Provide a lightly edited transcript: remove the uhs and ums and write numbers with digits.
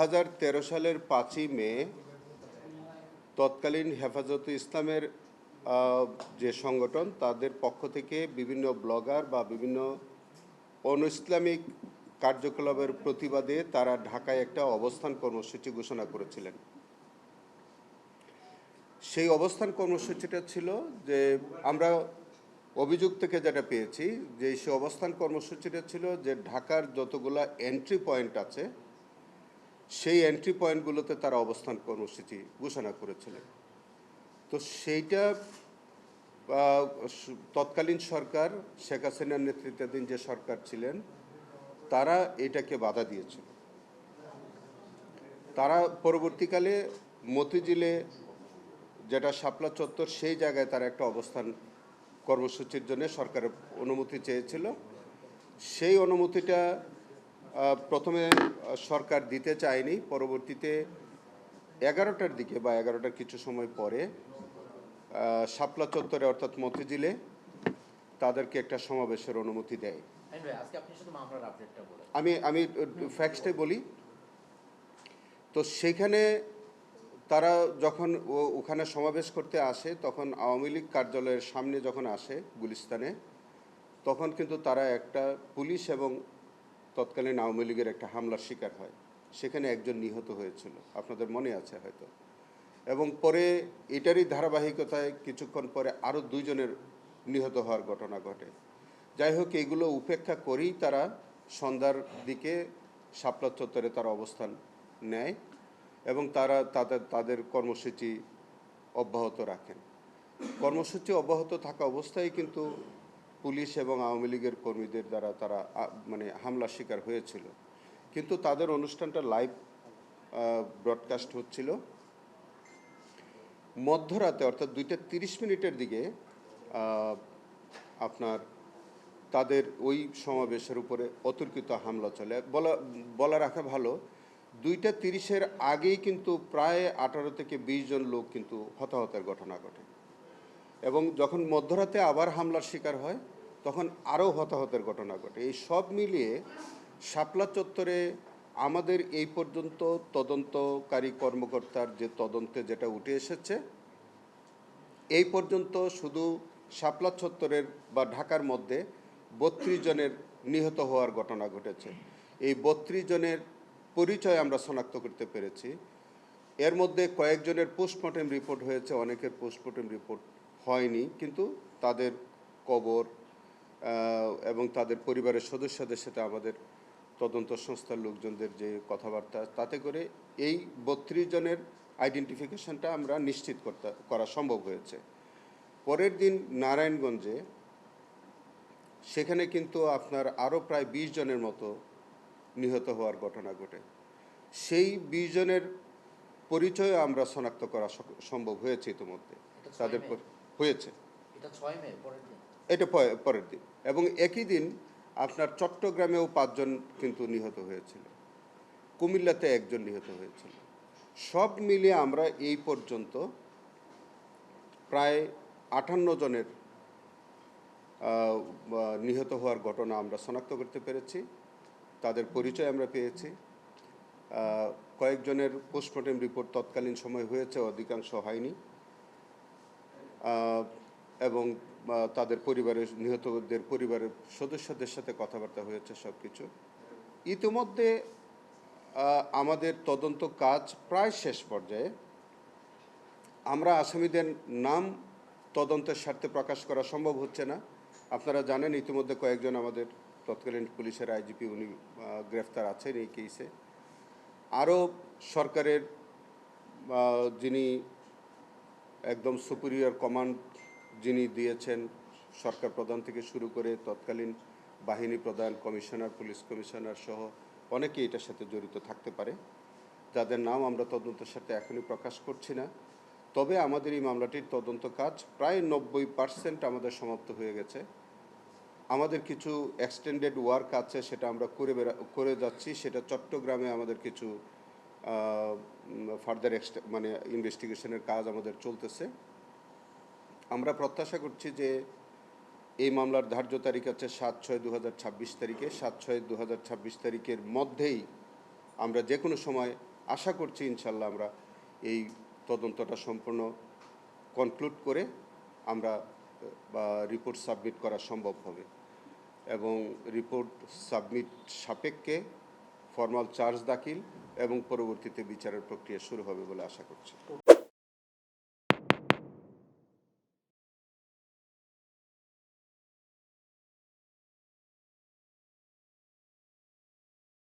2013 সালের 5ই মে তৎকালীন হেফাজতে ইসলামের যে সংগঠন তাদের পক্ষ থেকে বিভিন্ন ব্লগার বা বিভিন্ন অনইসলামিক কার্যকলাপের প্রতিবাদে তারা ঢাকায় একটা অবস্থান কর্মসূচি ঘোষণা করেছিলেন। সেই অবস্থান কর্মসূচিটা ছিল যে আমরা অভিযোগ থেকে যেটা পেয়েছি যে সেই অবস্থান কর্মসূচিটা ছিল যে ঢাকার যতগুলা এন্ট্রি পয়েন্ট আছে সেই এন্ট্রি পয়েন্টগুলোতে তারা অবস্থান কর্মসূচি ঘোষণা করেছিলেন। তো সেইটা তৎকালীন সরকার শেখ হাসিনার নেতৃত্বাধীন যে সরকার ছিলেন তারা এটাকে বাধা দিয়েছিল। তারা পরবর্তীকালে মতিঝিলে যেটা শাপলা চত্বর সেই জায়গায় তারা একটা অবস্থান কর্মসূচির জন্য সরকারের অনুমতি চেয়েছিল। সেই অনুমতিটা প্রথমে সরকার দিতে চায়নি। পরবর্তীতে 11টার দিকে বা 11টার কিছু সময় পরে শাপলা চত্বরে অর্থাৎ মতিঝিলে তাদেরকে একটা সমাবেশের অনুমতি দেয়। আমি ফ্যাক্টসটাই বলি। তো সেইখানে তারা যখন ওখানে সমাবেশ করতে আসে তখন আওয়ামী লীগ কার্যালয়ের সামনে যখন আসে গুলিস্তানে, তখন কিন্তু তারা একটা পুলিশ এবং তৎকালীন আওয়ামী লীগের একটা হামলার শিকার হয়। সেখানে একজন নিহত হয়েছিল, আপনাদের মনে আছে হয়তো। এবং পরে এটারই ধারাবাহিকতায় কিছুক্ষণ পরে আরও 2 জনের নিহত হওয়ার ঘটনা ঘটে। যাই হোক, এইগুলো উপেক্ষা করেই তারা সন্ধ্যার দিকে শাপলা চত্বরে তারা অবস্থান নেয় এবং তারা তাদের কর্মসূচি অব্যাহত রাখেন। কর্মসূচি অব্যাহত থাকা অবস্থায় কিন্তু পুলিশ এবং আওয়ামী লীগের কর্মীদের দ্বারা তারা হামলার শিকার হয়েছিল। কিন্তু তাদের অনুষ্ঠানটা লাইভ ব্রডকাস্ট হচ্ছিল। মধ্যরাতে অর্থাৎ 2:30 দিকে আপনার তাদের ওই সমাবেশের উপরে অতর্কিত হামলা চলে। বলা রাখা ভালো, 2:30 আগেই কিন্তু প্রায় 18 থেকে 20 জন লোক কিন্তু হতাহতের ঘটনা ঘটে এবং যখন মধ্যরাতে আবার হামলার শিকার হয় তখন আরও হতাহতের ঘটনা ঘটে। এই সব মিলিয়ে শাপলা চত্বরে আমাদের এই পর্যন্ত তদন্তকারী কর্মকর্তার যে তদন্তে যেটা উঠে এসেছে, এই পর্যন্ত শুধু শাপলা চত্বরের বা ঢাকার মধ্যে 32 জনের নিহত হওয়ার ঘটনা ঘটেছে। এই 32 জনের পরিচয় আমরা শনাক্ত করতে পেরেছি। এর মধ্যে কয়েকজনের পোস্টমর্টেম রিপোর্ট হয়েছে, অনেকের পোস্টমর্টেম রিপোর্ট হয়নি, কিন্তু তাদের কবর এবং তাদের পরিবারের সদস্যদের সাথে আমাদের তদন্ত সংস্থার লোকজনদের যে কথাবার্তা, তাতে করে এই 32 জনের আইডেন্টিফিকেশনটা আমরা নিশ্চিত করা সম্ভব হয়েছে। পরের দিন নারায়ণগঞ্জে সেখানে কিন্তু আপনার আরও প্রায় 20 জনের মতো নিহত হওয়ার ঘটনা ঘটে। সেই 20 জনের পরিচয় আমরা শনাক্ত করা সম্ভব হয়েছে ইতিমধ্যে। তাদের হয়েছে এটা পরের দিন এবং একই দিন আপনার চট্টগ্রামেও 5 জন কিন্তু নিহত হয়েছিল, কুমিল্লাতে 1 জন নিহত হয়েছিল। সব মিলিয়ে আমরা এই পর্যন্ত প্রায় 58 জনের নিহত হওয়ার ঘটনা আমরা শনাক্ত করতে পেরেছি। তাদের পরিচয় আমরা পেয়েছি। কয়েকজনের পোস্টমর্টেম রিপোর্ট তৎকালীন সময় হয়েছে, অধিকাংশ হয়নি, এবং তাদের পরিবারের নিহতদের পরিবারের সদস্যদের সাথে কথাবার্তা হয়েছে সব কিছু। ইতিমধ্যে আমাদের তদন্ত কাজ প্রায় শেষ পর্যায়ে। আমরা আসামিদের নাম তদন্তের স্বার্থে প্রকাশ করা সম্ভব হচ্ছে না। আপনারা জানেন ইতিমধ্যে কয়েকজন আমাদের তৎকালীন পুলিশের আইজিপি উনি গ্রেফতার আছেন এই কেসে। আরও সরকারের যিনি একদম সুপিরিয়র কমান্ড যিনি দিয়েছেন, সরকার প্রধান থেকে শুরু করে তৎকালীন বাহিনী প্রধান, কমিশনার, পুলিশ কমিশনার সহ অনেকেই এটার সাথে জড়িত থাকতে পারে, যাদের নাম আমরা তদন্তের সাথে এখনই প্রকাশ করছি না। তবে আমাদের এই মামলাটির তদন্ত কাজ প্রায় 90% আমাদের সমাপ্ত হয়ে গেছে। আমাদের কিছু এক্সটেন্ডেড ওয়ার্ক আছে, সেটা আমরা করে যাচ্ছি। সেটা চট্টগ্রামে আমাদের কিছু ফার্দার ইনভেস্টিগেশনের কাজ আমাদের চলতেছে। আমরা প্রত্যাশা করছি যে এই মামলার ধার্য তারিখ আছে 7/6/2026 তারিখে। 7/6/2026 তারিখের মধ্যেই আমরা যে কোনো সময় আশা করছি ইনশাল্লাহ আমরা এই তদন্তটা সম্পূর্ণ কনক্লুড করে আমরা রিপোর্ট সাবমিট করা সম্ভব হবে এবং রিপোর্ট সাবমিট সাপেক্ষে ফর্মাল চার্জ দাখিল এবং পরবর্তীতে বিচারের প্রক্রিয়া শুরু হবে বলে আশা করছি।